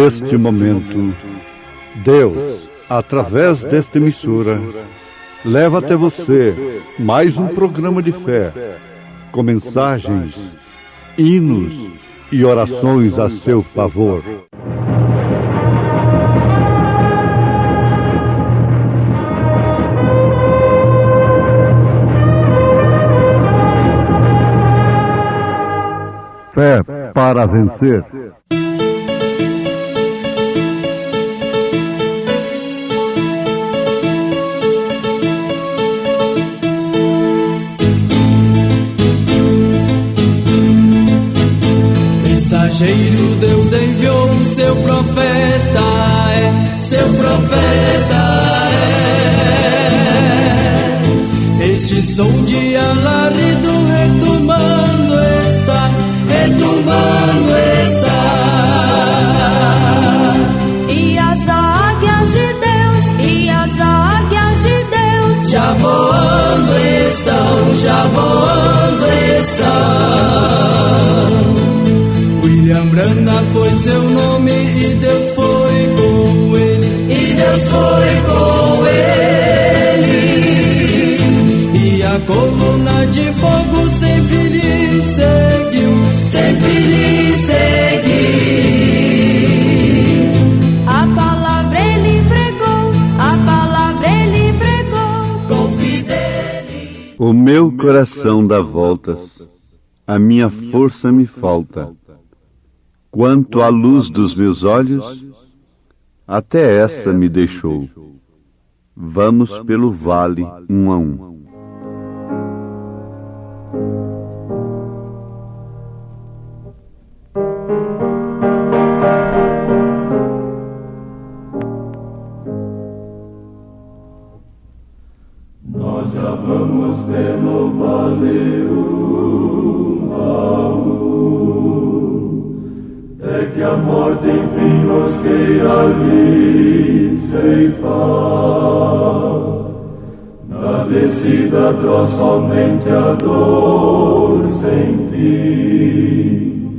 Neste momento, Deus, através desta emissora, leva até você mais um programa de fé, com mensagens, hinos e orações a seu favor. Fé para vencer. Mensageiro, Deus enviou o seu profeta, seu profeta é. Este som de alarido retumbando está, retumbando está. E as águias de Deus, e as águias de Deus já voando estão, já voando estão. William Branham foi seu nome e Deus foi com ele, e Deus foi com ele. E a coluna de fogo sempre lhe seguiu, sempre lhe seguiu. A palavra ele pregou, a palavra ele pregou com fidelidade. O meu coração dá voltas, a minha força me falta. Quanto à luz dos meus olhos, até essa me deixou. Vamos pelo vale um a um. Nós já vamos pelo vale um a um, até que a morte enfim nos queira ali ceifar. Na descida atroz somente a dor sem fim,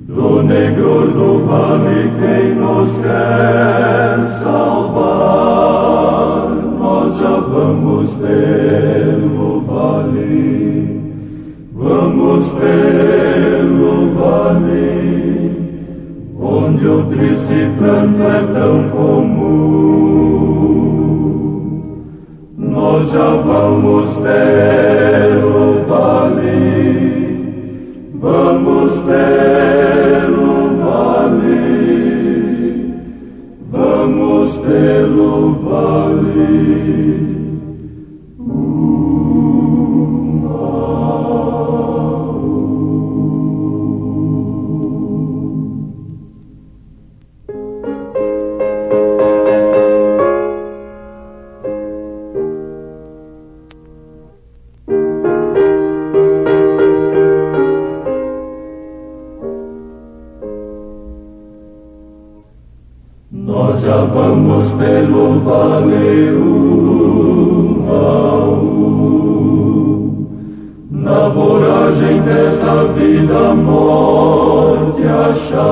do negror do vale quem nos quer salvar. Nós já vamos pelo vale, vamos pelo vale, onde o triste pranto é tão comum. Nós já vamos pelo vale, vamos pelo vale, vamos pelo vale. Nós já vamos pelo vale um a um, na voragem desta vida a morte achar.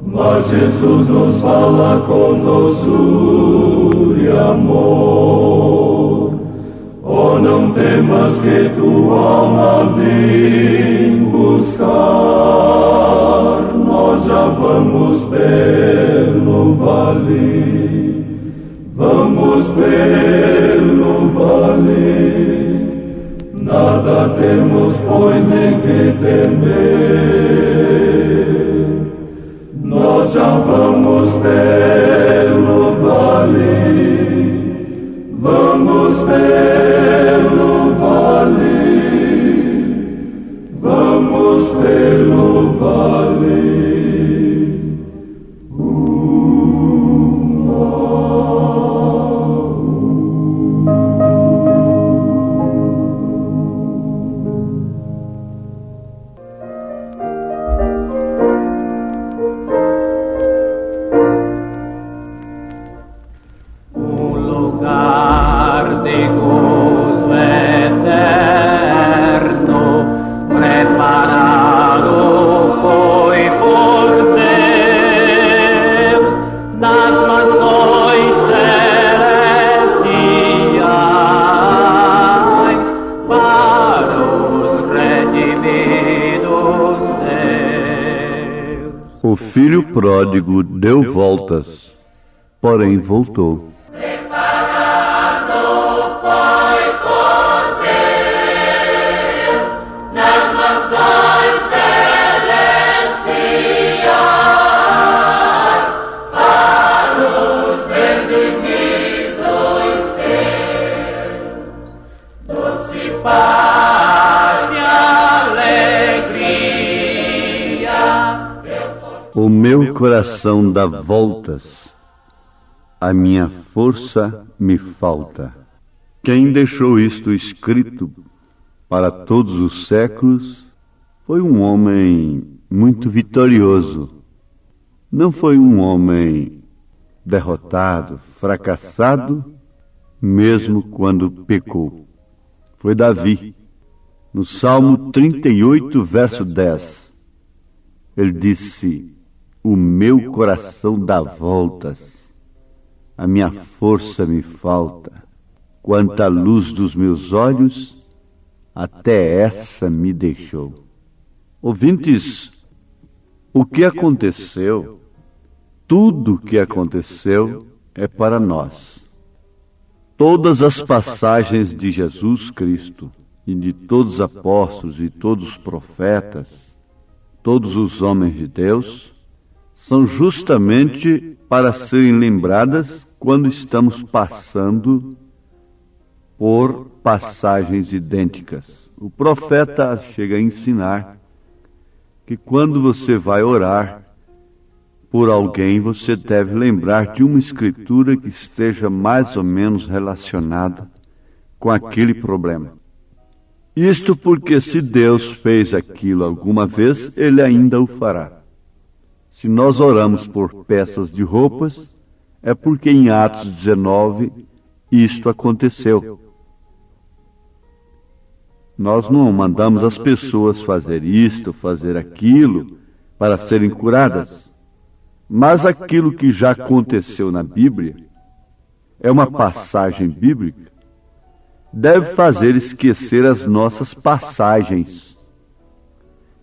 Mas Jesus nos fala com doçura e amor. Oh, não temas que tua alma vem buscar. Nós já vamos pelo vale, vamos pelo vale. Nada temos, pois, nem que temer. Nós já vamos pelo vale, vamos pelo vale, vamos pelo vale. filho pródigo deu voltas, porém voltou. O meu coração dá voltas, a minha força me falta. Quem deixou isto escrito para todos os séculos foi um homem muito vitorioso. Não foi um homem derrotado, fracassado, mesmo quando pecou. Foi Davi, no Salmo 38, verso 10. Ele disse: o meu coração dá voltas, a minha força me falta. Quanta luz dos meus olhos, até essa me deixou. Ouvintes, o que aconteceu, tudo o que aconteceu é para nós. Todas as passagens de Jesus Cristo e de todos os apóstolos e todos os profetas, todos os homens de Deus, são justamente para serem lembradas quando estamos passando por passagens idênticas. O profeta chega a ensinar que quando você vai orar por alguém, você deve lembrar de uma escritura que esteja mais ou menos relacionada com aquele problema. Isto porque se Deus fez aquilo alguma vez, Ele ainda o fará. Se nós oramos por peças de roupas, é porque em Atos 19 isto aconteceu. Nós não mandamos as pessoas fazer isto, fazer aquilo, para serem curadas. Mas aquilo que já aconteceu na Bíblia, é uma passagem bíblica, deve fazer esquecer as nossas passagens.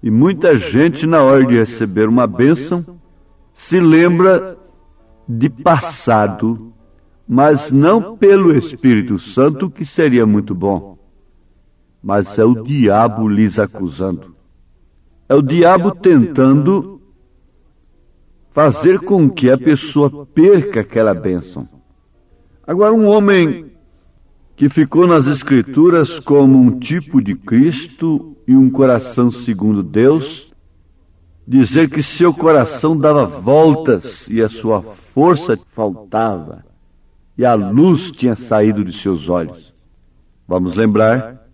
E muita gente, na hora de receber uma bênção, se lembra de passado, mas não pelo Espírito Santo, que seria muito bom, mas é o diabo lhes acusando. É o diabo tentando fazer com que a pessoa perca aquela bênção. Agora, um homem que ficou nas Escrituras como um tipo de Cristo e um coração segundo Deus, dizer que seu coração dava voltas e a sua força faltava, e a luz tinha saído de seus olhos. Vamos lembrar,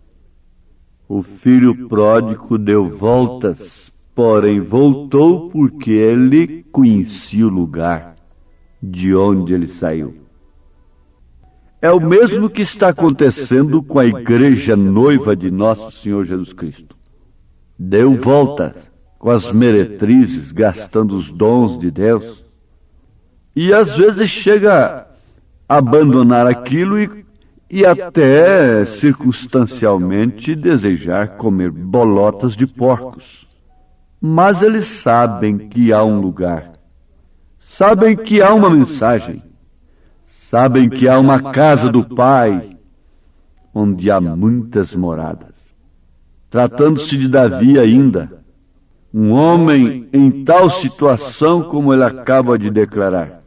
o filho pródigo deu voltas, porém voltou porque ele conhecia o lugar de onde ele saiu. É o mesmo que está acontecendo com a igreja noiva de nosso Senhor Jesus Cristo. Deu voltas com as meretrizes, gastando os dons de Deus, e às vezes chega a abandonar aquilo e até circunstancialmente desejar comer bolotas de porcos. Mas eles sabem que há um lugar, sabem que há uma mensagem, sabem que há uma casa do Pai, onde há muitas moradas. Tratando-se de Davi ainda, um homem em tal situação como ele acaba de declarar,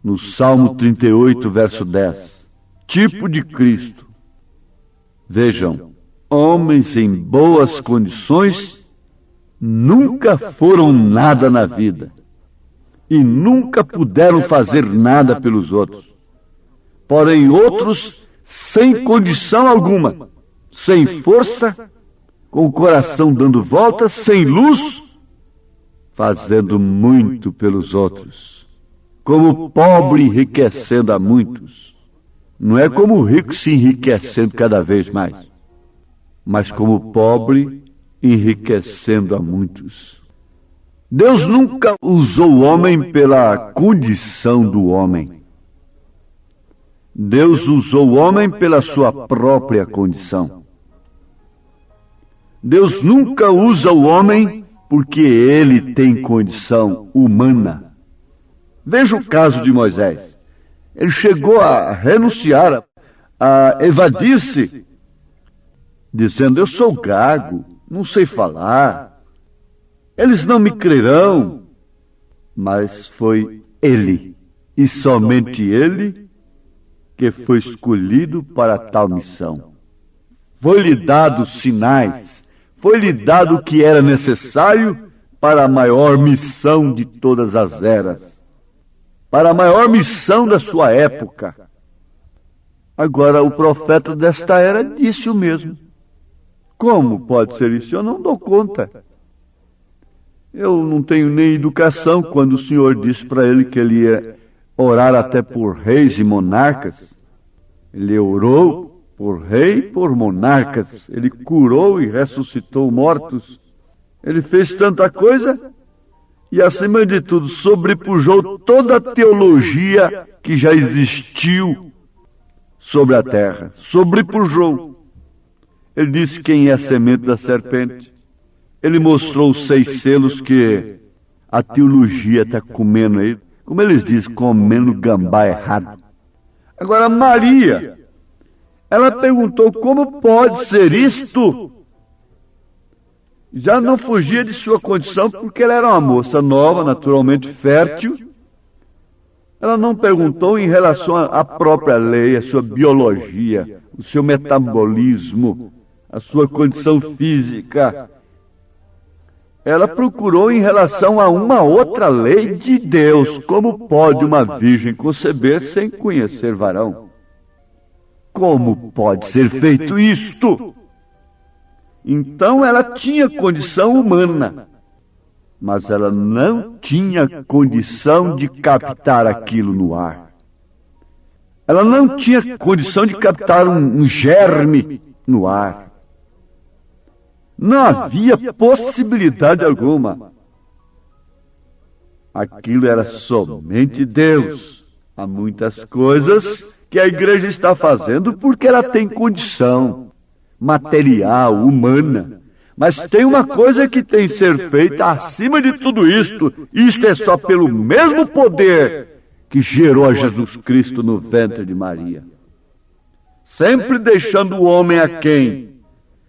no Salmo 38, verso 10, tipo de Cristo. Vejam, homens em boas condições nunca foram nada na vida e nunca puderam fazer nada pelos outros. Porém, outros sem condição alguma, sem força, com o coração dando voltas, sem luz, fazendo muito pelos outros. Como pobre enriquecendo a muitos. Não é como o rico se enriquecendo cada vez mais, mas como pobre enriquecendo a muitos. Deus nunca usou o homem pela condição do homem. Deus usou o homem pela sua própria condição. Deus nunca usa o homem porque ele tem condição humana. Veja o caso de Moisés. Ele chegou a renunciar, a evadir-se, dizendo: eu sou gago, não sei falar, eles não me crerão. Mas foi ele, e somente ele, que foi escolhido para tal missão. Foi-lhe dado sinais, foi-lhe dado o que era necessário para a maior missão de todas as eras, para a maior missão da sua época. Agora, o profeta desta era disse o mesmo. Como pode ser isso? Eu não dou conta. Eu não tenho nem educação quando o Senhor disse para ele que ele ia orar até por reis e monarcas. Ele orou por rei e por monarcas. Ele curou e ressuscitou mortos. Ele fez tanta coisa e, acima de tudo, sobrepujou toda a teologia que já existiu sobre a terra. Sobrepujou. Ele disse quem é a semente da serpente. Ele mostrou os 6 selos que a teologia está comendo aí. Como eles dizem, comendo gambá errado. Agora, Maria, ela perguntou como pode ser isto? Já não fugia de sua condição, porque ela era uma moça nova, naturalmente fértil. Ela não perguntou em relação à própria lei, à sua biologia, o seu metabolismo, a sua condição física. Ela procurou em relação a uma outra lei de Deus. Como pode uma virgem conceber sem conhecer varão? Como pode ser feito isto? Então ela tinha condição humana, mas ela não tinha condição de captar aquilo no ar. Ela não tinha condição de captar um germe no ar. Não havia possibilidade alguma. Aquilo era somente Deus. Há muitas coisas que a igreja está fazendo porque ela tem condição material, humana. Mas tem uma coisa que tem que ser feita acima de tudo isto. Isto é só pelo mesmo poder que gerou a Jesus Cristo no ventre de Maria. Sempre deixando o homem aquém.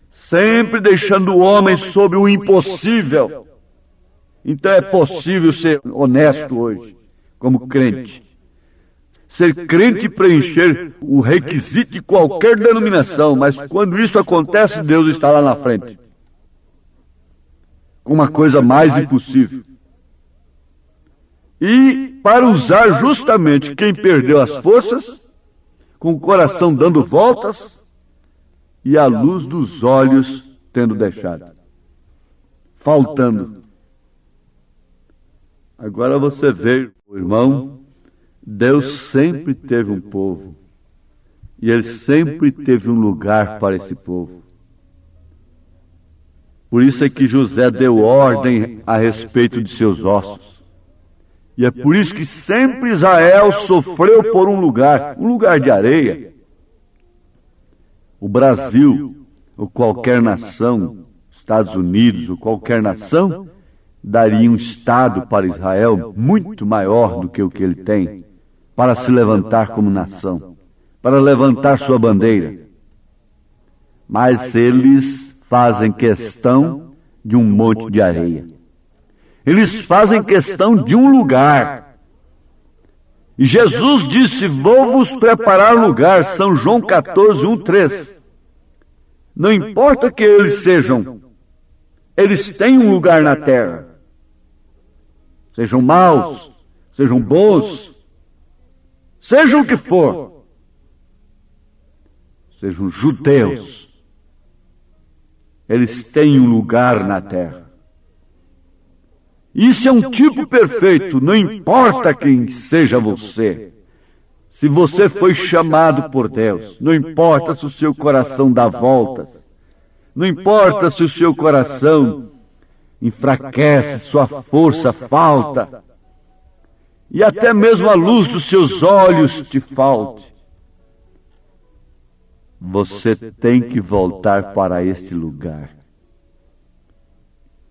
Sempre deixando o homem sob o impossível. Então é possível ser honesto hoje, como crente. Ser crente e preencher o requisito de qualquer denominação, mas quando isso acontece, Deus está lá na frente. Uma coisa mais impossível. E para usar justamente quem perdeu as forças, com o coração dando voltas, e a luz dos olhos tendo deixado, faltando. Agora você vê, irmão, Deus sempre teve um povo, e Ele sempre teve um lugar para esse povo. Por isso é que José deu ordem a respeito de seus ossos. E é por isso que sempre Israel sofreu por um lugar de areia. O Brasil, ou qualquer nação, Estados Unidos, ou qualquer nação, daria um estado para Israel muito maior do que o que ele tem, para se levantar como nação, para levantar sua bandeira. Mas eles fazem questão de um monte de areia. Eles fazem questão de um lugar. E Jesus disse: vou vos preparar lugar. São João 14, 1, 3. Não importa que eles sejam, eles têm um lugar na terra. Sejam maus, sejam bons, sejam o que for. Sejam judeus. Eles têm um lugar na terra. Isso é um tipo perfeito, não importa quem seja você. Se você foi chamado por Deus, não importa se o seu coração dá voltas, não importa se o seu coração enfraquece, sua força falta, e até mesmo a luz dos seus olhos te falte. Você tem que voltar para este lugar.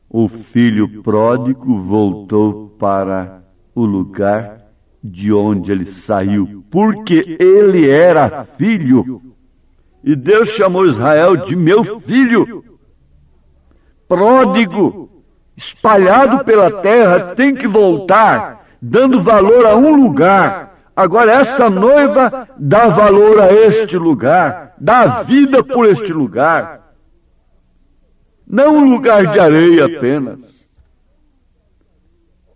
O filho pródigo voltou para o lugar de onde ele saiu, porque ele era filho. E Deus chamou Israel de meu filho. Pródigo, espalhado pela terra, tem que voltar, dando valor a um lugar. Agora essa noiva dá valor a este lugar, dá vida por este lugar. Não um lugar de areia apenas,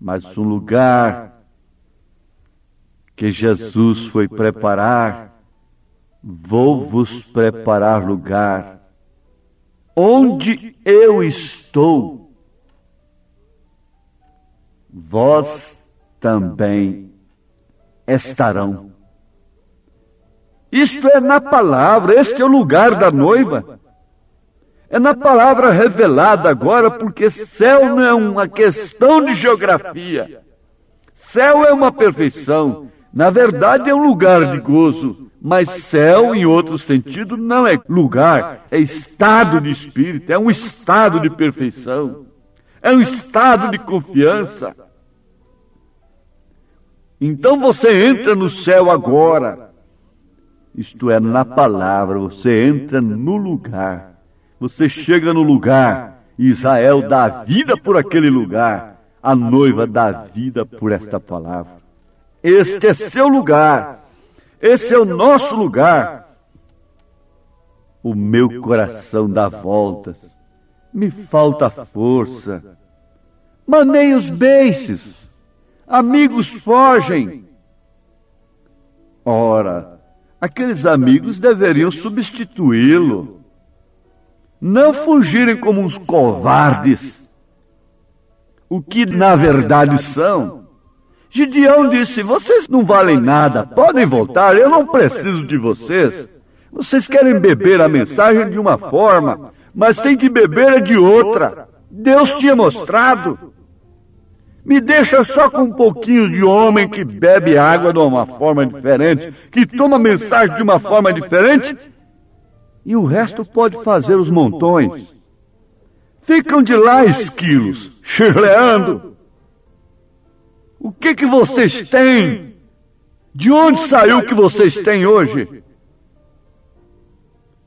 mas um lugar que Jesus foi preparar. Vou vos preparar lugar. Onde eu estou, vós também estarão. Isto é na palavra, este é o lugar da noiva. É na palavra revelada agora, porque céu não é uma questão de geografia. Céu é uma perfeição. Na verdade é um lugar de gozo. Mas céu, em outro sentido, não é lugar, é estado de espírito, é um estado de perfeição. É um estado de confiança. Então você entra no céu agora. Isto é, na palavra, você entra no lugar. Você chega no lugar, Israel dá vida por aquele lugar, a noiva dá vida por esta palavra. Este é seu lugar, esse é o nosso lugar. O meu coração dá voltas, me falta força. Manei os beiços, amigos fogem. Ora, aqueles amigos deveriam substituí-lo. Não fugirem como uns covardes, o que na verdade são. Gideão disse: vocês não valem nada, podem voltar, eu não preciso de vocês. Vocês querem beber a mensagem de uma forma, mas tem que beber de outra. Deus tinha mostrado. Me deixa só com um pouquinho de homem que bebe água de uma forma diferente, que toma a mensagem de uma forma diferente, e o resto pode fazer os montões. Ficam de lá esquilos, chirleando. O que vocês têm? De onde saiu o que vocês têm hoje?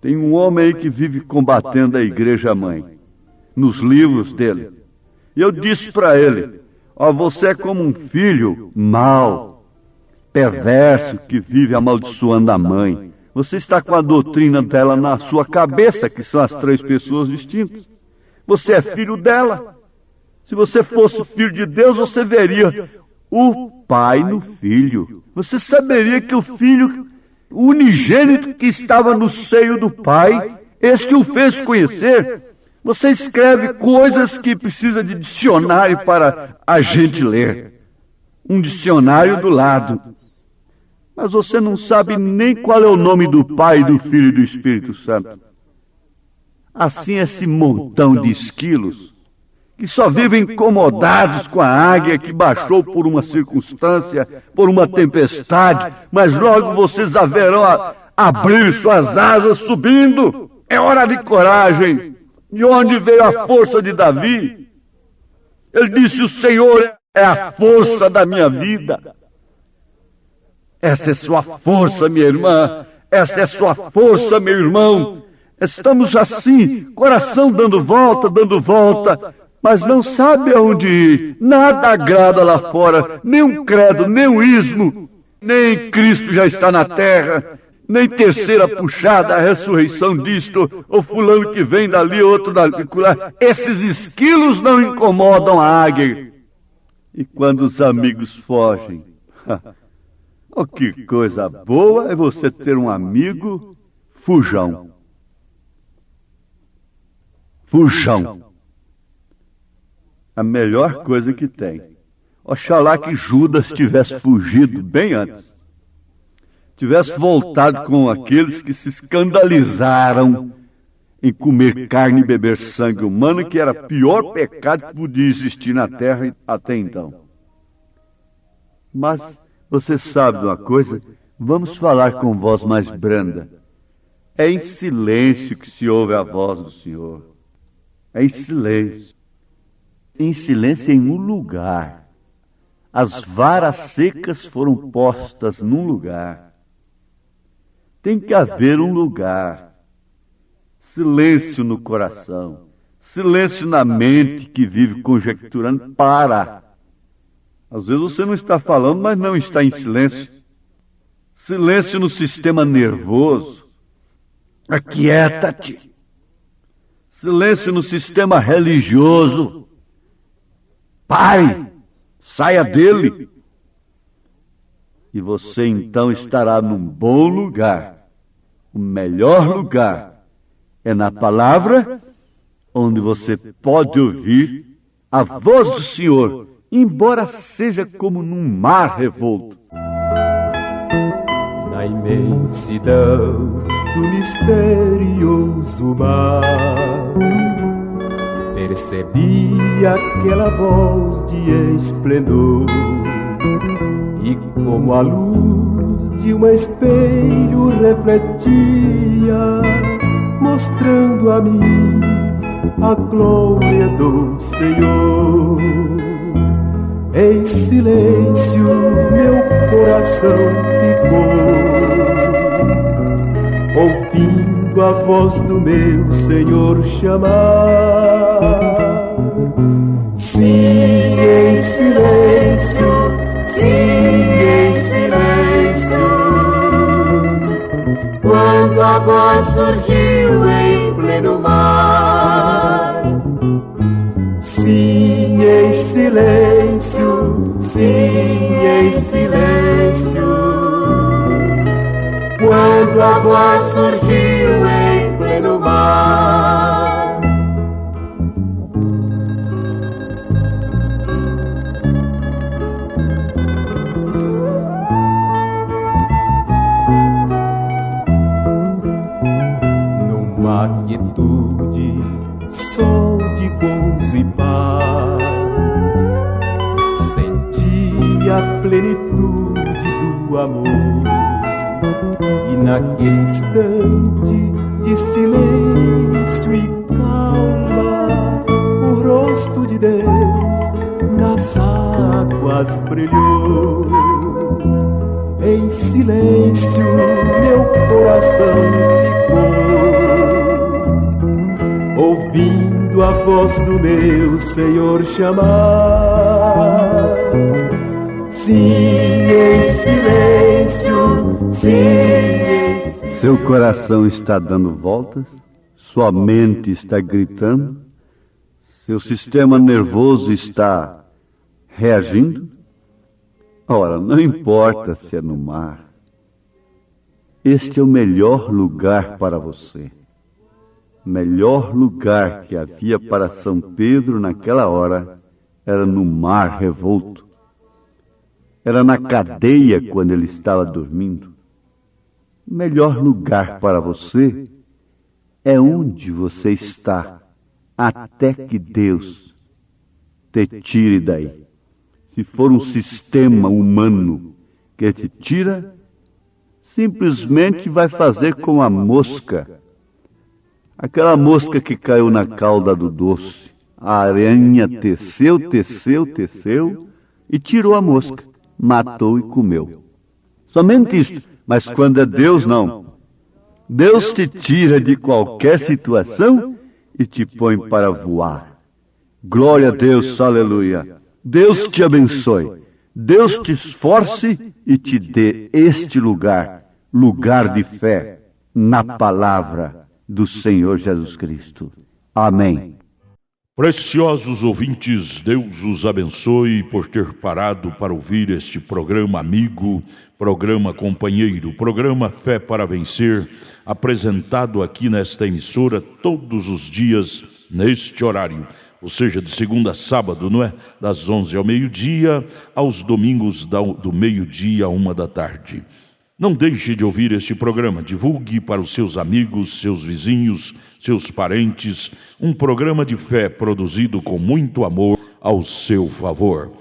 Tem um homem aí que vive combatendo a igreja-mãe, nos livros dele. E eu disse para ele: ó, você é como um filho mau, perverso, que vive amaldiçoando a mãe. Você está com a doutrina dela na sua cabeça, que são as três pessoas distintas. Você é filho dela. Se você fosse filho de Deus, você veria o pai no filho. Você saberia que o filho, o unigênito que estava no seio do pai, este o fez conhecer. Você escreve coisas que precisa de dicionário para a gente ler. Um dicionário do lado. Mas você não sabe nem qual é o nome do Pai, do Filho e do Espírito Santo. Assim esse montão de esquilos, que só vivem incomodados com a águia que baixou por uma circunstância, por uma tempestade, mas logo vocês haverão a abrir suas asas subindo. É hora de coragem. De onde veio a força de Davi? Ele disse: o Senhor é a força da minha vida. Essa é sua força, minha irmã. Essa é sua força, meu irmão. Estamos assim, coração dando volta, mas não sabe aonde ir. Nada agrada lá fora, nem um credo, nem um ismo, nem Cristo já está na terra, nem terceira puxada, a ressurreição disto, ou fulano que vem dali, outro dali. Esses esquilos não incomodam a águia. E quando os amigos fogem, oh, que coisa boa é você ter um amigo fujão. Fujão. A melhor coisa que tem. Oxalá que Judas tivesse fugido bem antes. Tivesse voltado com aqueles que se escandalizaram em comer carne e beber sangue humano, que era o pior pecado que podia existir na terra até então. Mas você sabe de uma coisa? Vamos falar com voz mais branda. É em silêncio que se ouve a voz do Senhor. É em silêncio. em silêncio em um lugar. As varas secas foram postas num lugar. Tem que haver um lugar. Silêncio no coração. Silêncio na mente que vive conjecturando. Para. Às vezes você não está falando, mas não está em silêncio. Silêncio no sistema nervoso. Aquieta-te. Silêncio no sistema religioso. Pare, saia dele. E você então estará num bom lugar. O melhor lugar é na palavra, onde você pode ouvir a voz do Senhor, embora seja como num mar revolto. Na imensidão do misterioso mar, percebi aquela voz de esplendor, e como a luz de um espelho refletia, mostrando a mim a glória do Senhor. Em silêncio meu coração ficou, ouvindo a voz do meu Senhor chamar. Sim, em silêncio, sim, em silêncio, quando a voz surgiu em pleno mar. Sim, em silêncio, sim, em silêncio, quando a voz surgiu em pleno mar. Numa quietude, sol de gozo e paz, senti a plenitude do amor. E naquele instante de silêncio e calma, o rosto de Deus nas águas brilhou. Em silêncio meu coração ficou, ouvindo a voz do meu Senhor chamar. Sim, em silêncio, sim, em silêncio. Seu coração está dando voltas, sua mente está gritando, seu sistema nervoso está reagindo. Ora, não importa se é no mar, este é o melhor lugar para você. Melhor lugar que havia para São Pedro naquela hora era no mar revolto. Era na cadeia quando ele estava dormindo. O melhor lugar para você é onde você está, até que Deus te tire daí. Se for um sistema humano que te tira, simplesmente vai fazer como a mosca. Aquela mosca que caiu na cauda do doce. A aranha teceu e tirou a mosca. Matou e comeu. Somente isso. Mas quando é Deus, não. Deus te tira de qualquer situação e te põe para voar. Glória a Deus, aleluia. Deus te abençoe. Deus te esforce e te dê este lugar, lugar de fé, na palavra do Senhor Jesus Cristo. Amém. Preciosos ouvintes, Deus os abençoe por ter parado para ouvir este programa amigo, programa companheiro, programa Fé para Vencer, apresentado aqui nesta emissora todos os dias neste horário, ou seja, de segunda a sábado, não é? Das 11 ao meio-dia, aos domingos do meio-dia à 1 da tarde. Não deixe de ouvir este programa, divulgue para os seus amigos, seus vizinhos, seus parentes, um programa de fé produzido com muito amor ao seu favor.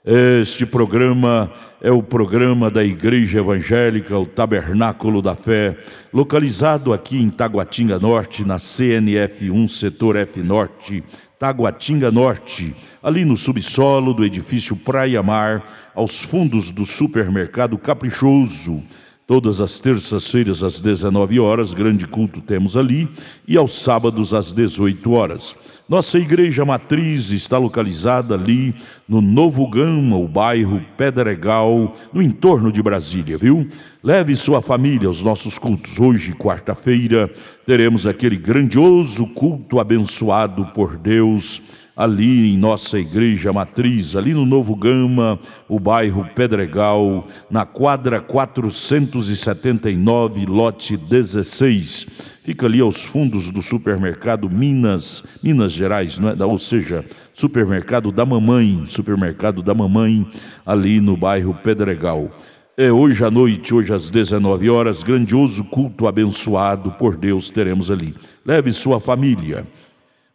Este programa é o programa da Igreja Evangélica, o Tabernáculo da Fé, localizado aqui em Taguatinga Norte, na CNF 1, Setor F Norte, Taguatinga Norte, ali no subsolo do edifício Praia Mar, aos fundos do supermercado Caprichoso. Todas as terças-feiras às 19 horas, grande culto temos ali, e aos sábados às 18 horas. Nossa igreja matriz está localizada ali no Novo Gama, o bairro Pedregal, no entorno de Brasília, viu? Leve sua família aos nossos cultos. Hoje, quarta-feira, teremos aquele grandioso culto abençoado por Deus, ali em nossa igreja matriz, ali no Novo Gama, o bairro Pedregal, na quadra 479, lote 16. Fica ali aos fundos do supermercado Minas Gerais, não é? Ou seja, supermercado da mamãe, ali no bairro Pedregal. Hoje à noite, hoje às 19 horas, grandioso culto abençoado por Deus teremos ali. Leve sua família.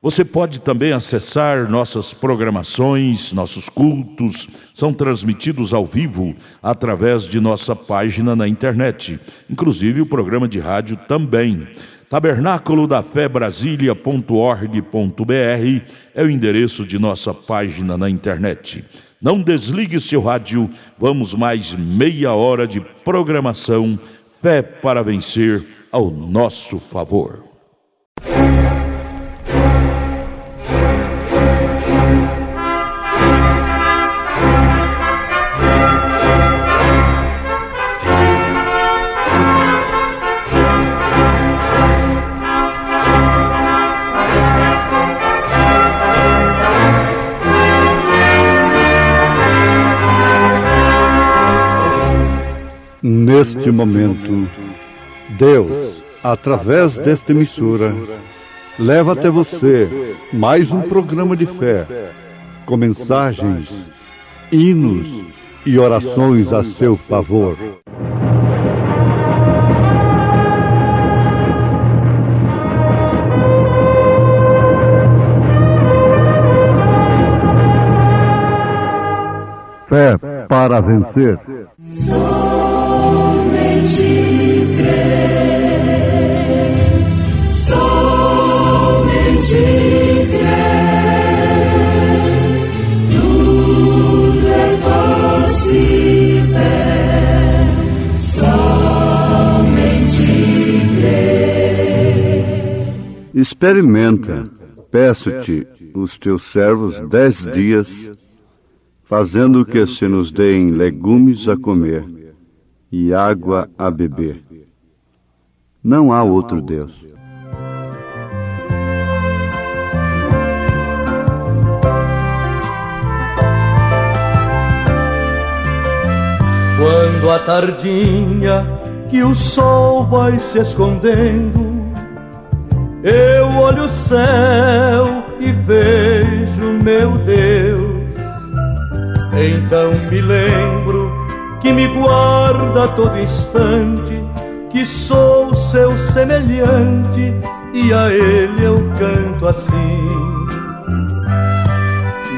Você pode também acessar nossas programações, nossos cultos, são transmitidos ao vivo através de nossa página na internet, inclusive o programa de rádio também. Tabernáculo da Fé Brasília.org.br é o endereço de nossa página na internet. Não desligue seu rádio, vamos mais meia hora de programação, Fé para Vencer ao nosso favor. Neste momento, Deus, através desta emissora, leva até você mais um programa de fé, com mensagens, hinos e orações a seu favor. Fé para vencer. Somente crer, somente crer, tudo é possível, somente crer. Experimenta, peço-te, os teus servos 10 dias, fazendo que se nos deem legumes a comer e água a beber. Não há outro Deus. Quando a tardinha que o sol vai se escondendo, eu olho o céu e vejo meu Deus. Então me lembro que me guarda a todo instante, que sou seu semelhante, e a ele eu canto assim.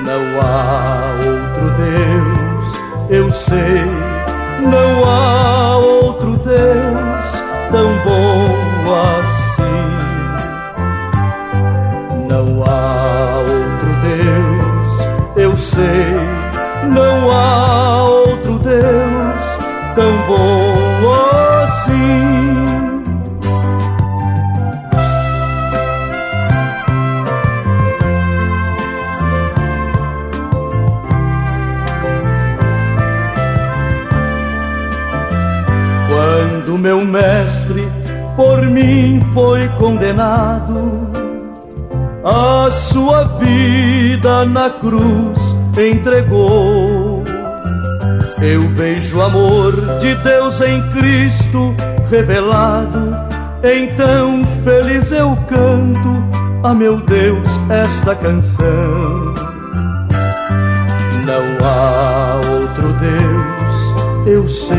Não há outro Deus, eu sei, não há outro Deus tão bom assim. Não há outro Deus, eu sei, não há outro Deus tão bom assim. Quando meu mestre por mim foi condenado, a sua vida na cruz entregou. Eu vejo o amor de Deus em Cristo revelado, então feliz eu canto a meu Deus esta canção. Não há outro Deus, eu sei,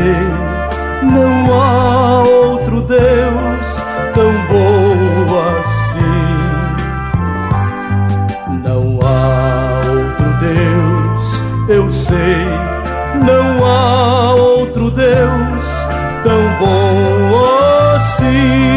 não há outro Deus tão bom assim. Não há outro Deus, eu sei, sei, não há outro Deus tão bom assim.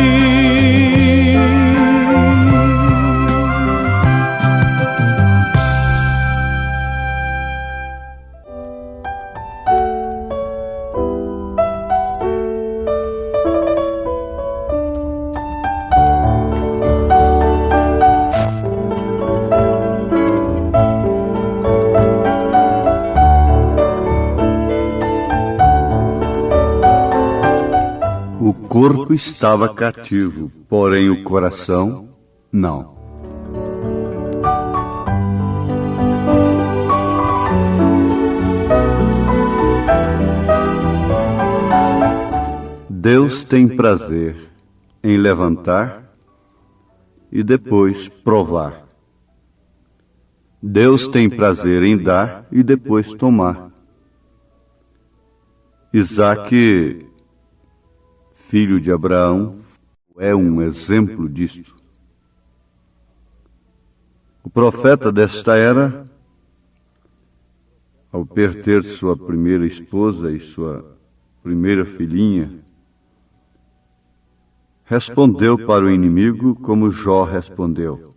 O corpo estava cativo, porém o coração não. Deus tem prazer em levantar e depois provar. Deus tem prazer em dar e depois tomar. Isaque, filho de Abraão, é um exemplo disto. O profeta desta era, ao perder sua primeira esposa e sua primeira filhinha, respondeu para o inimigo como Jó respondeu: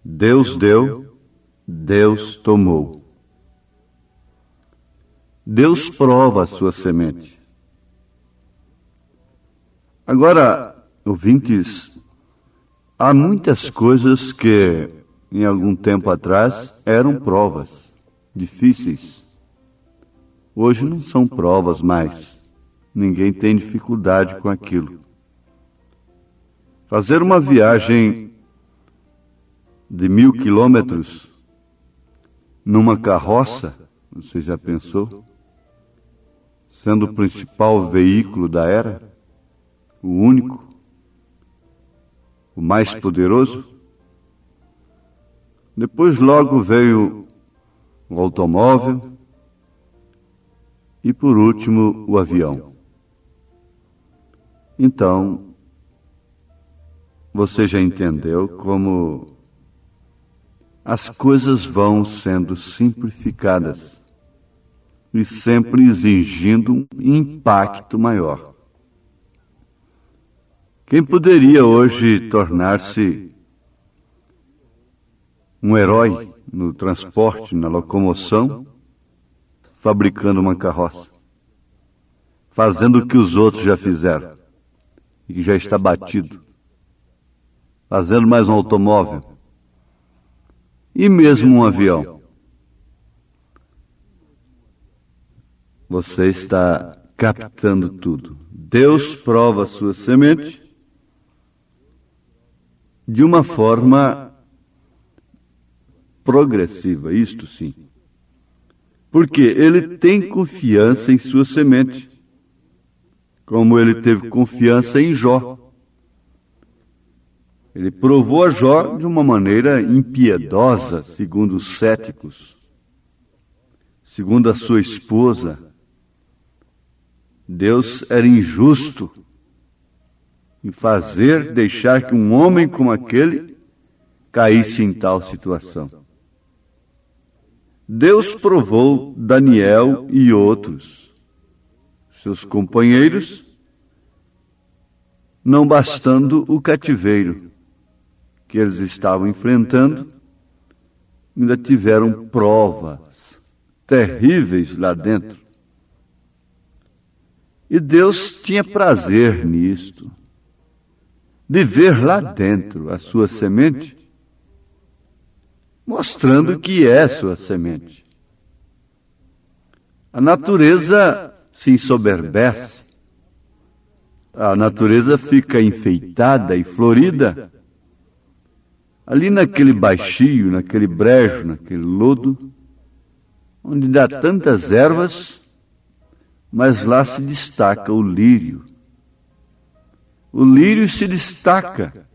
Deus deu, Deus tomou. Deus prova a sua semente. Agora, ouvintes, há muitas coisas que, em algum tempo atrás, eram provas difíceis. Hoje não são provas mais. Ninguém tem dificuldade com aquilo. Fazer uma viagem de 1000 quilômetros numa carroça, você já pensou? Sendo o principal veículo da era? O único, o mais poderoso. Depois logo veio o automóvel e por último o avião. Então, você já entendeu como as coisas vão sendo simplificadas e sempre exigindo um impacto maior. Quem poderia hoje tornar-se um herói no transporte, na locomoção, fabricando uma carroça, fazendo o que os outros já fizeram e que já está batido, fazendo mais um automóvel e mesmo um avião? Você está captando tudo. Deus prova a sua semente de uma forma progressiva, isto sim. Porque ele tem confiança em sua semente, como ele teve confiança em Jó. Ele provou a Jó de uma maneira impiedosa, segundo os céticos, segundo a sua esposa. Deus era injusto em deixar que um homem como aquele caísse em tal situação. Deus provou Daniel e outros, seus companheiros, não bastando o cativeiro que eles estavam enfrentando, ainda tiveram provas terríveis lá dentro. E Deus tinha prazer nisto, de ver lá dentro a sua semente, mostrando que é sua semente. A natureza se ensoberbece, a natureza fica enfeitada e florida, ali naquele baixio, naquele brejo, naquele lodo, onde dá tantas ervas, mas lá se destaca o lírio. O lírio se destaca,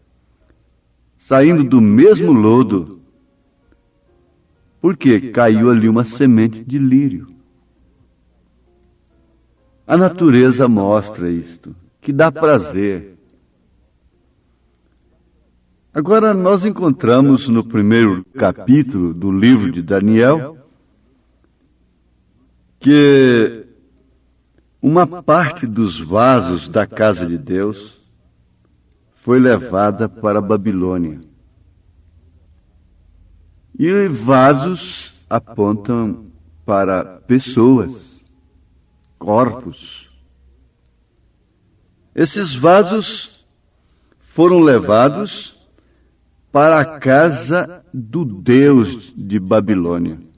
saindo do mesmo lodo, porque caiu ali uma semente de lírio. A natureza mostra isto, que dá prazer. Agora nós encontramos no primeiro capítulo do livro de Daniel que uma parte dos vasos da casa de Deus foi levada para a Babilônia. E vasos apontam para pessoas, corpos. Esses vasos foram levados para a casa do Deus de Babilônia.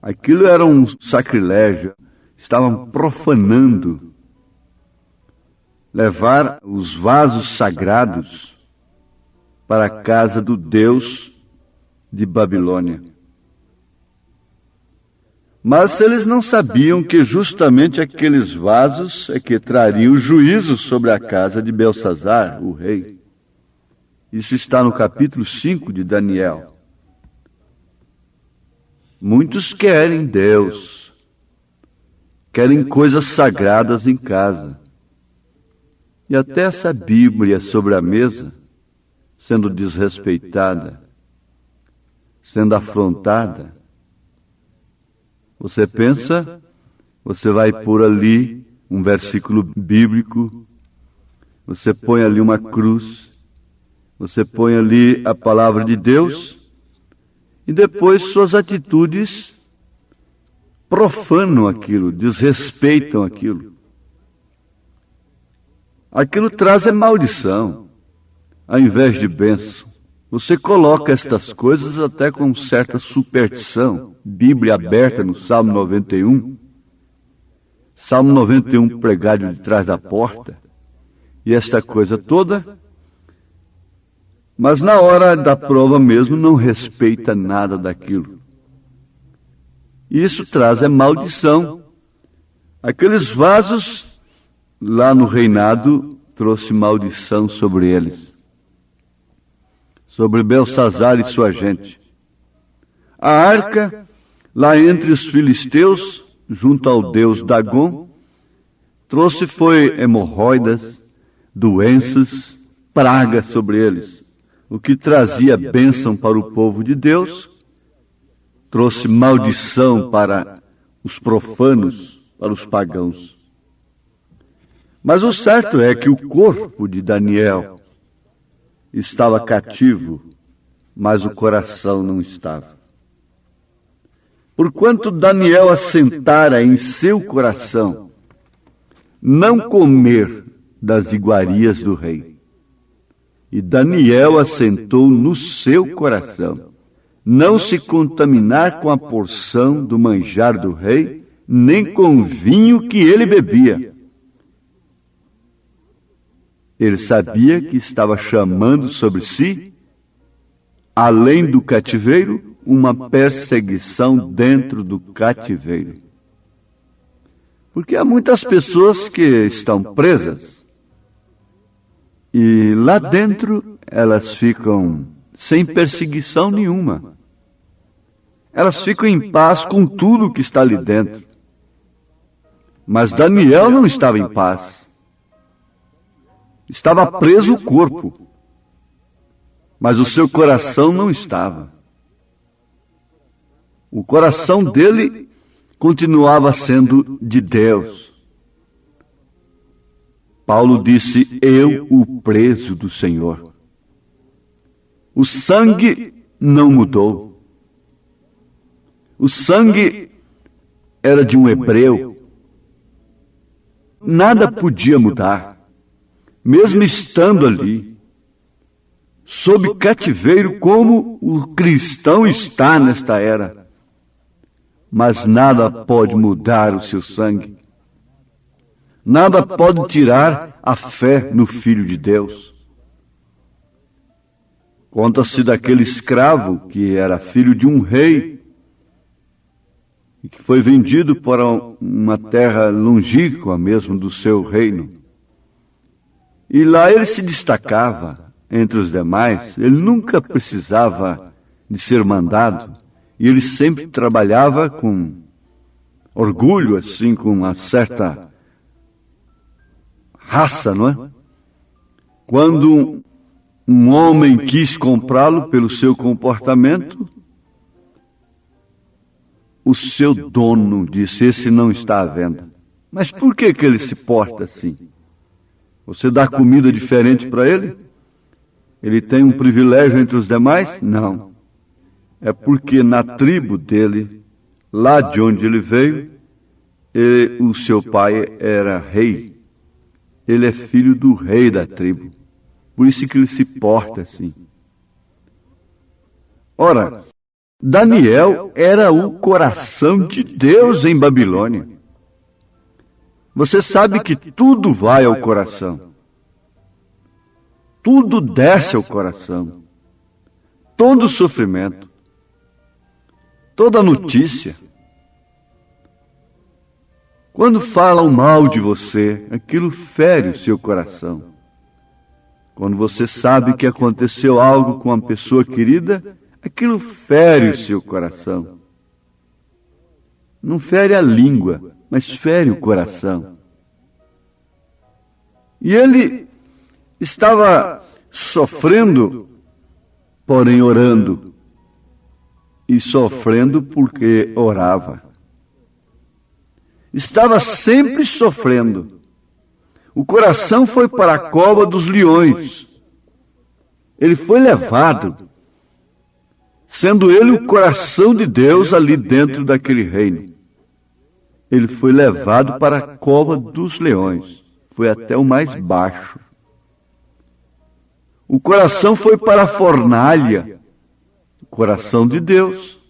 Aquilo era um sacrilégio. Estavam profanando. Levar os vasos sagrados para a casa do Deus de Babilônia. Mas eles não sabiam que justamente aqueles vasos é que trariam juízo sobre a casa de Belsazar, o rei. Isso está no capítulo 5 de Daniel. Muitos querem Deus, querem coisas sagradas em casa. E até essa Bíblia sobre a mesa, sendo desrespeitada, sendo afrontada. Você pensa, você vai pôr ali um versículo bíblico, você põe ali uma cruz, você põe ali a palavra de Deus, e depois suas atitudes profanam aquilo, desrespeitam aquilo. Aquilo traz maldição, ao invés de bênção. Você coloca estas coisas até com certa superstição. Bíblia aberta no Salmo 91. Salmo 91 pregado de trás da porta. E esta coisa toda. Mas na hora da prova mesmo não respeita nada daquilo. E isso traz maldição. Aqueles vasos lá no reinado trouxe maldição sobre eles. Sobre Belsazar e sua gente. A arca, lá entre os filisteus, junto ao deus Dagom, trouxe foi hemorroidas, doenças, pragas sobre eles. O que trazia bênção para o povo de Deus, trouxe maldição para os profanos, para os pagãos. Mas o certo é que o corpo de Daniel estava cativo, mas o coração não estava. Porquanto Daniel assentara em seu coração não comer das iguarias do rei. E Daniel assentou no seu coração não se contaminar com a porção do manjar do rei, nem com o vinho que ele bebia. Ele sabia que estava chamando sobre si, além do cativeiro, uma perseguição dentro do cativeiro. Porque há muitas pessoas que estão presas e lá dentro elas ficam sem perseguição nenhuma. Elas ficam em paz com tudo que está ali dentro. Mas Daniel não estava em paz. Estava preso o corpo, mas o seu coração não estava. O coração dele continuava sendo de Deus. Paulo disse, eu, o preso do Senhor. O sangue não mudou. O sangue era de um hebreu. Nada podia mudar. Mesmo estando ali, sob cativeiro, como o cristão está nesta era. Mas nada pode mudar o seu sangue. Nada pode tirar a fé no Filho de Deus. Conta-se daquele escravo que era filho de um rei e que foi vendido para uma terra longínqua mesmo do seu reino. E lá ele se destacava entre os demais, ele nunca precisava de ser mandado, e ele sempre trabalhava com orgulho, assim, com uma certa raça, não é? Quando um homem quis comprá-lo pelo seu comportamento, o seu dono disse: esse não está à venda. Mas por que ele se porta assim? Você dá comida diferente para ele? Ele tem um privilégio entre os demais? Não. É porque na tribo dele, lá de onde ele veio, o seu pai era rei. Ele é filho do rei da tribo. Por isso que ele se porta assim. Ora, Daniel era o coração de Deus em Babilônia. Você sabe que tudo vai ao coração. Tudo desce ao coração. Todo sofrimento, toda notícia. Quando falam mal de você, aquilo fere o seu coração. Quando você sabe que aconteceu algo com uma pessoa querida, aquilo fere o seu coração. Não fere a língua, mas fere o coração. E ele estava sofrendo, porém orando. E sofrendo porque orava. Estava sempre sofrendo. O coração foi para a cova dos leões. Ele foi levado, sendo ele o coração de Deus ali dentro daquele reino. Ele foi levado para a cova dos leões. Foi até o mais baixo. O coração foi para a fornalha. O coração de Deus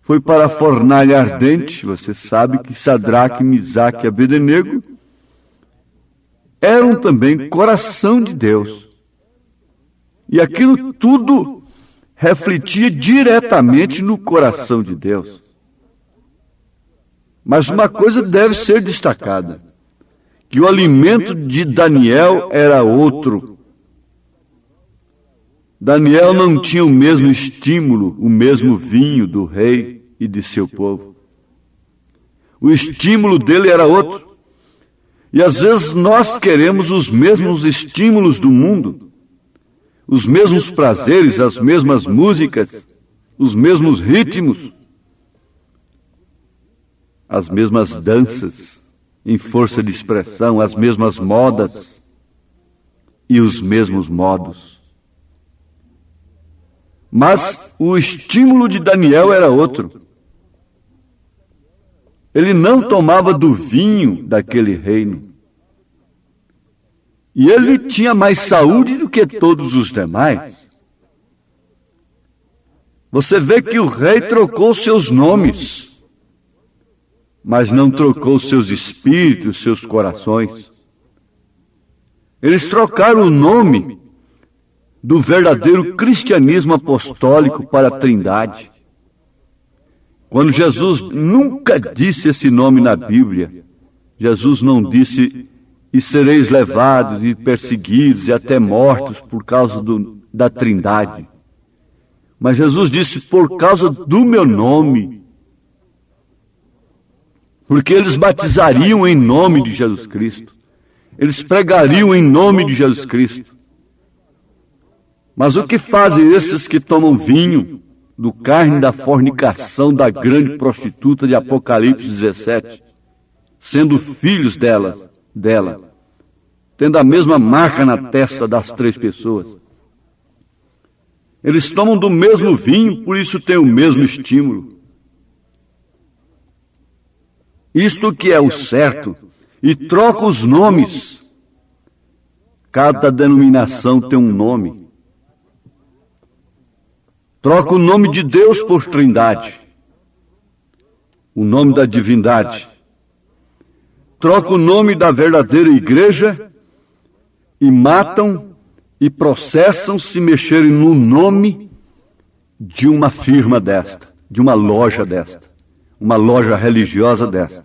foi para a fornalha ardente. Você sabe que Sadraque, Misaque e Abednego eram também coração de Deus. E aquilo tudo refletia diretamente no coração de Deus. Mas uma coisa deve ser destacada, que o alimento de Daniel era outro. Daniel não tinha o mesmo estímulo, o mesmo vinho do rei e de seu povo. O estímulo dele era outro. E às vezes nós queremos os mesmos estímulos do mundo, os mesmos prazeres, as mesmas músicas, os mesmos ritmos, as mesmas danças em força de expressão, as mesmas modas e os mesmos modos. Mas o estímulo de Daniel era outro. Ele não tomava do vinho daquele reino. E ele tinha mais saúde do que todos os demais. Você vê que o rei trocou seus nomes, mas não trocou seus espíritos, seus corações. Eles trocaram o nome do verdadeiro cristianismo apostólico para a Trindade. Quando Jesus nunca disse esse nome na Bíblia, Jesus não disse: e sereis levados e perseguidos e até mortos por causa da Trindade. Mas Jesus disse: por causa do meu nome. Porque eles batizariam em nome de Jesus Cristo. Eles pregariam em nome de Jesus Cristo. Mas o que fazem esses que tomam vinho do carne da fornicação da grande prostituta de Apocalipse 17, sendo filhos dela, tendo a mesma marca na testa das 3 pessoas? Eles tomam do mesmo vinho, por isso têm o mesmo estímulo. Isto que é o certo, e troca os nomes. Cada denominação tem um nome. Troca o nome de Deus por Trindade, o nome da divindade. Troca o nome da verdadeira igreja e matam e processam se mexerem no nome de uma firma desta, de uma loja desta, uma loja religiosa desta.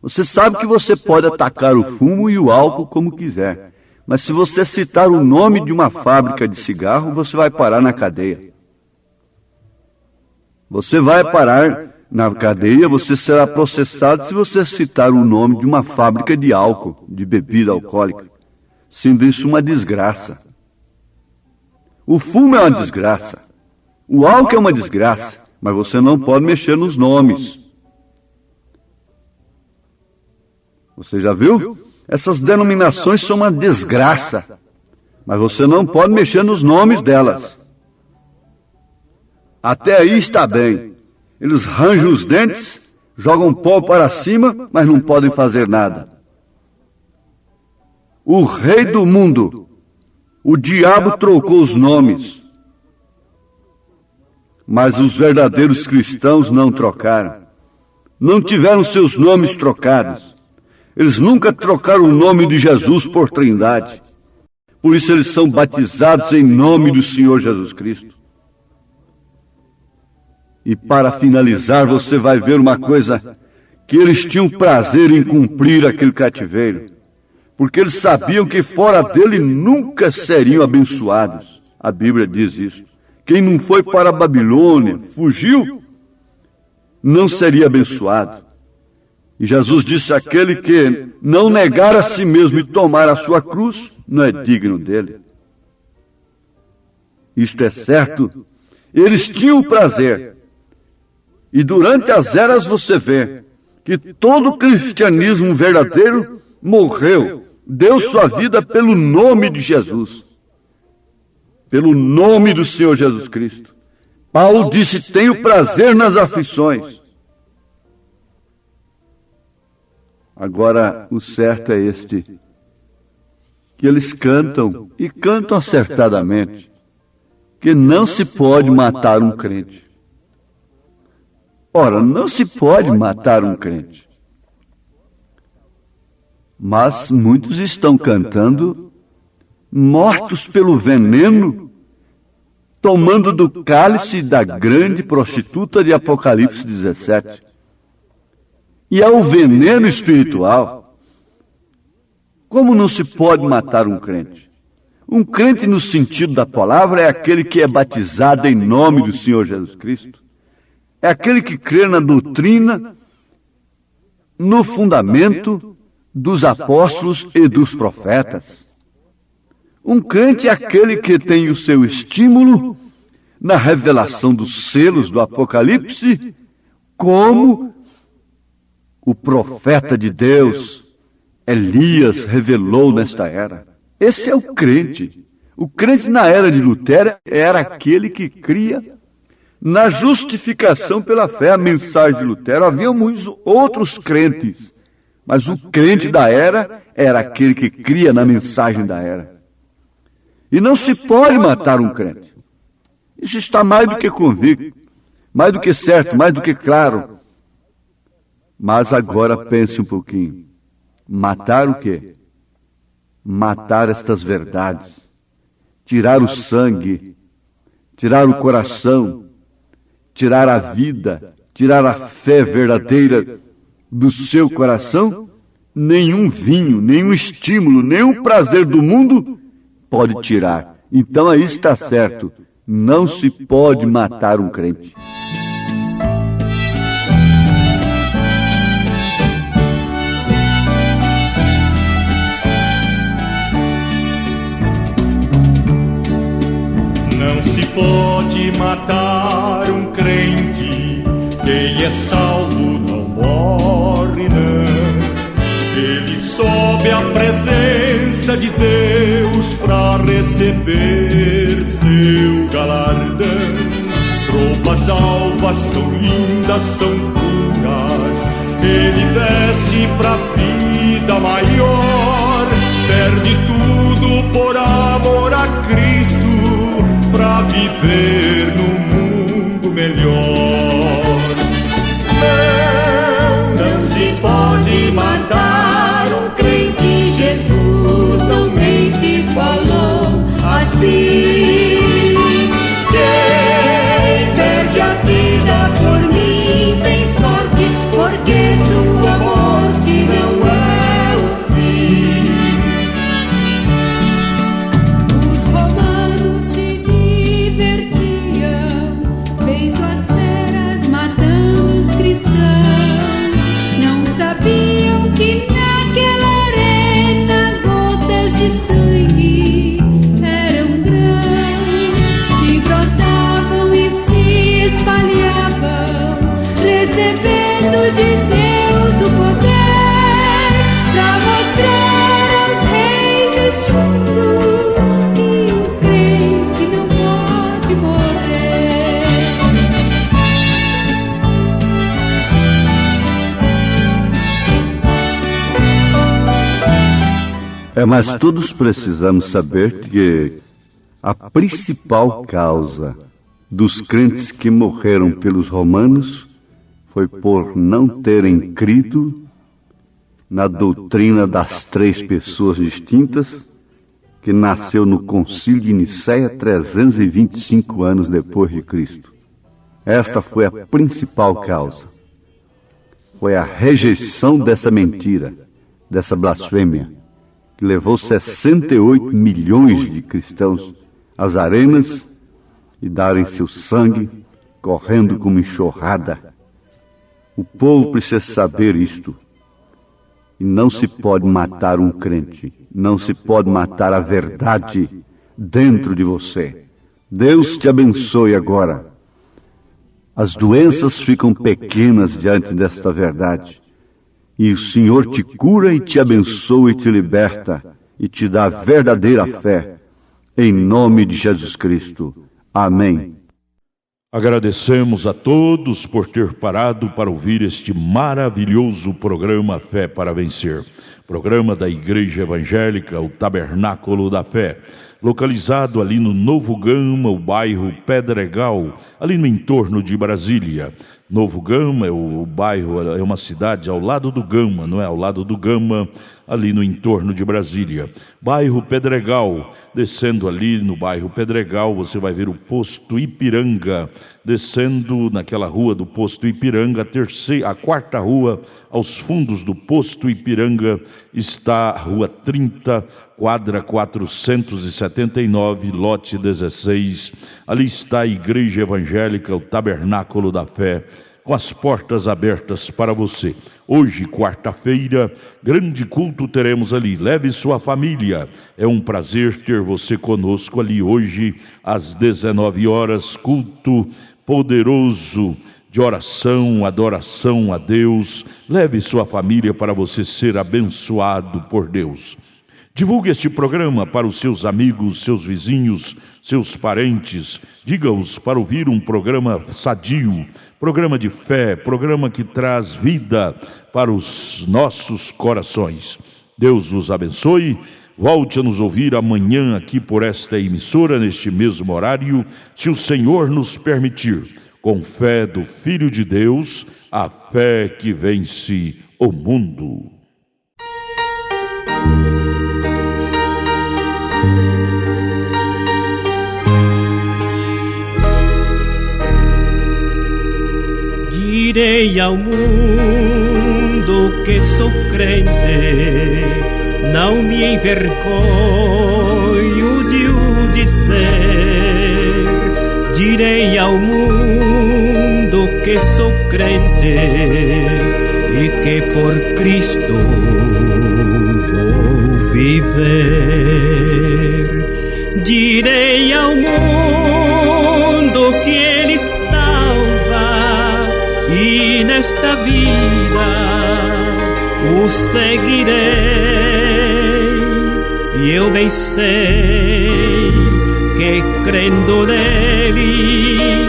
Você sabe que você pode atacar o fumo e o álcool como quiser, mas se você citar o nome de uma fábrica de cigarro, você vai parar na cadeia. Você vai parar na cadeia, você será processado se você citar o nome de uma fábrica de álcool, de bebida alcoólica, sendo isso uma desgraça. O fumo é uma desgraça. O álcool é uma desgraça. mas você não pode mexer nos nomes. Você já viu? Essas denominações são uma desgraça, mas você não pode mexer nos nomes delas. Até aí está bem. Eles rangem os dentes, jogam pó para cima, mas não podem fazer nada. O rei do mundo, o diabo, trocou os nomes, mas os verdadeiros cristãos não trocaram. Não tiveram seus nomes trocados. Eles nunca trocaram o nome de Jesus por Trindade. Por isso eles são batizados em nome do Senhor Jesus Cristo. E para finalizar, você vai ver uma coisa, que eles tinham prazer em cumprir aquele cativeiro, porque eles sabiam que fora dele nunca seriam abençoados. A Bíblia diz isso. Quem não foi para a Babilônia, fugiu, não seria abençoado. E Jesus disse: aquele que não negar a si mesmo e tomar a sua cruz, não é digno dele. Isto é certo. Eles tinham prazer. E durante as eras você vê que todo o cristianismo verdadeiro morreu, deu sua vida pelo nome de Jesus, pelo nome do Senhor Jesus Cristo. Paulo disse: tenho prazer nas aflições. Agora, o certo é este, que eles cantam, e cantam acertadamente, que não se pode matar um crente. Ora, não se pode matar um crente. Mas muitos estão cantando, mortos pelo veneno, tomando do cálice da grande prostituta de Apocalipse 17. E é o veneno espiritual. Como não se pode matar um crente? Um crente, no sentido da palavra, é aquele que é batizado em nome do Senhor Jesus Cristo. É aquele que crê na doutrina, no fundamento dos apóstolos e dos profetas. Um crente é aquele que tem o seu estímulo na revelação dos selos do Apocalipse, como o profeta de Deus, Elias, revelou nesta era. Esse é o crente. O crente na era de Lutero era aquele que cria na justificação pela fé. A mensagem de Lutero, havia muitos outros crentes, mas o crente da era era aquele que cria na mensagem da era. E não se pode matar um crente. Isso está mais do que convicto, mais do que certo, mais do que claro. Mas agora pense um pouquinho. Matar o quê? Matar estas verdades. Tirar o sangue, tirar o coração, tirar a vida, tirar a fé verdadeira do seu coração, nenhum vinho, nenhum estímulo, nenhum prazer do mundo pode tirar. Então aí está certo, não se pode matar um crente. Não se pode matar um crente, quem é salvo não morre não. Ele sobe à presença de Deus para receber seu galardão. Roupas alvas tão lindas, tão puras, ele veste pra vida maior, perde tudo por amor a Cristo, pra viver num mundo melhor. Não se pode matar um crente, Jesus não mente, falou assim. Quem perde a vida por mim tem sorte, porque sua morte não é o fim. Os romanos se divertiam vendo as feras matando os cristãos. Não sabiam que naquela arena gotas de sangue eram grãos que brotavam e se espalhavam recebendo de Deus o poder pra mostrar aos reis deste mundo que o crente não pode morrer. Mas todos precisamos saber que a principal causa dos crentes que morreram pelos romanos foi por não terem crido na doutrina das três pessoas distintas que nasceu no Concílio de Nicéia 325 anos depois de Cristo. Esta foi a principal causa. Foi a rejeição dessa mentira, dessa blasfêmia, que levou 68 milhões de cristãos às arenas e darem seu sangue correndo como enxurrada. O povo precisa saber isto. E não se pode matar um crente, não se pode matar a verdade dentro de você. Deus te abençoe agora. As doenças ficam pequenas diante desta verdade. E o Senhor te cura e te abençoa e te liberta e te dá a verdadeira fé. Em nome de Jesus Cristo. Amém. Agradecemos a todos por ter parado para ouvir este maravilhoso programa Fé para Vencer. Programa da Igreja Evangélica, o Tabernáculo da Fé. Localizado ali no Novo Gama, o bairro Pedregal, ali no entorno de Brasília. Novo Gama, o bairro, é uma cidade ao lado do Gama, não é? Ao lado do Gama, ali no entorno de Brasília. Bairro Pedregal, descendo ali no bairro Pedregal, você vai ver o posto Ipiranga. Descendo naquela rua do posto Ipiranga, a quarta rua, aos fundos do posto Ipiranga, está a rua 30, quadra 479, lote 16. Ali está a Igreja Evangélica, o Tabernáculo da Fé, com as portas abertas para você. Hoje, quarta-feira, grande culto teremos ali. Leve sua família. É um prazer ter você conosco ali hoje, às 19 horas, culto poderoso de oração, adoração a Deus. Leve sua família para você ser abençoado por Deus. Divulgue este programa para os seus amigos, seus vizinhos, seus parentes. Diga-os para ouvir um programa sadio, programa de fé, programa que traz vida para os nossos corações. Deus os abençoe. Volte a nos ouvir amanhã aqui por esta emissora, neste mesmo horário, se o Senhor nos permitir. Com fé do Filho de Deus, a fé que vence o mundo. Direi ao mundo que sou crente, não me envergonho de o dizer. Direi ao mundo que sou crente e que por Cristo vou viver. Direi ao mundo que Ele salva e nesta vida o seguirei. E eu bem sei que crendo nele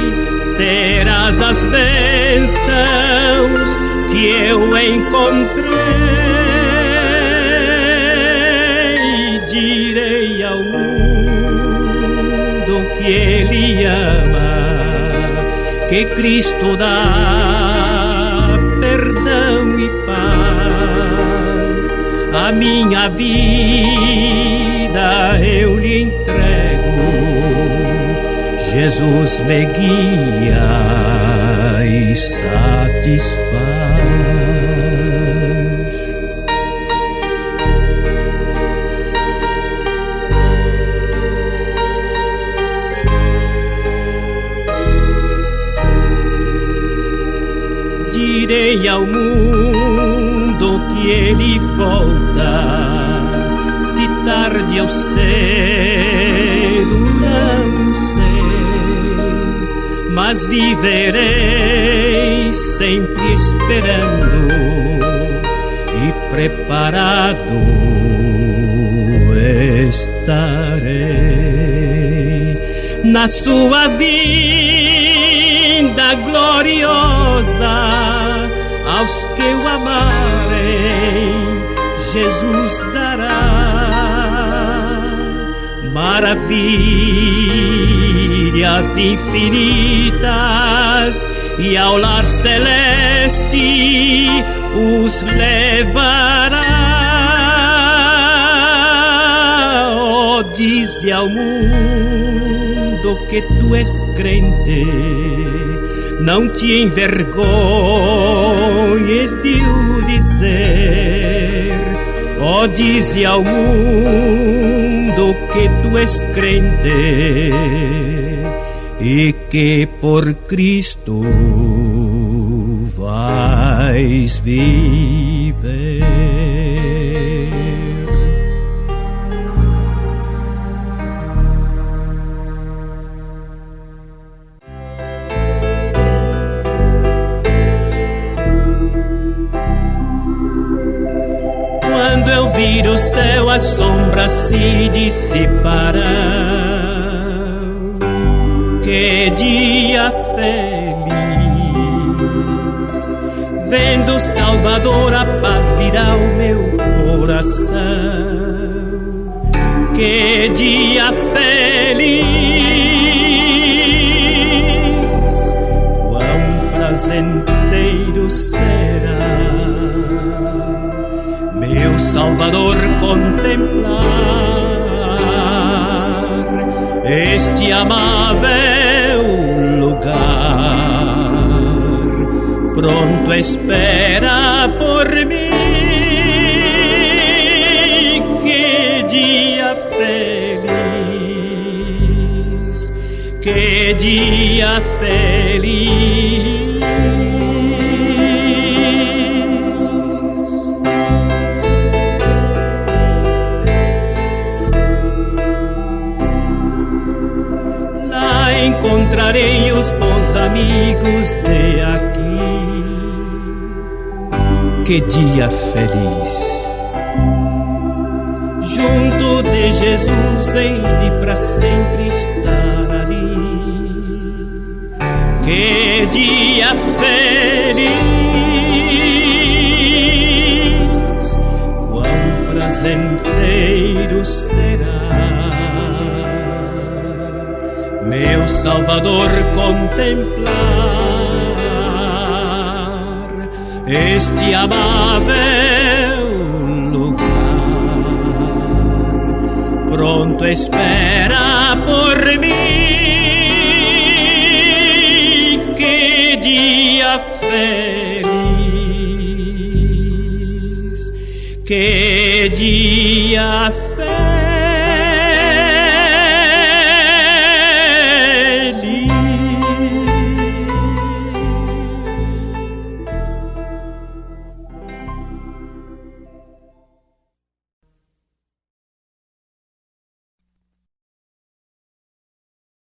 terás as bênçãos que eu encontrei. Direi ao mundo que ele ama, que Cristo dá perdão e paz. A minha vida eu lhe entrego, Jesus me guia e satisfaz. Direi ao mundo que ele volta, se tarde ou cedo não sei, mas viverei sempre esperando e preparado estarei na sua vinda gloriosa. Aos que o amarem, Jesus dará maravilhas infinitas, e ao lar celeste os levará. Oh, dize ao mundo que tu és crente, não te envergonhes de o dizer. Oh, dize ao mundo que tu és crente e que por Cristo vais viver. Quando eu vir o céu, as sombras se dissiparão. Que dia feliz! Vendo o Salvador, a paz virá ao meu coração. Que dia feliz! Quão prazenteiro será meu Salvador contemplar este amável lugar. Pronto espera por mim. Que dia feliz, que dia feliz. Encontrarei os bons amigos de aqui. Que dia feliz! Junto de Jesus hei de pra sempre estar ali. Que dia feliz! Quão prazenteiro será meu Salvador contemplar este amável lugar. Pronto espera por mim. Que dia feliz, que dia feliz.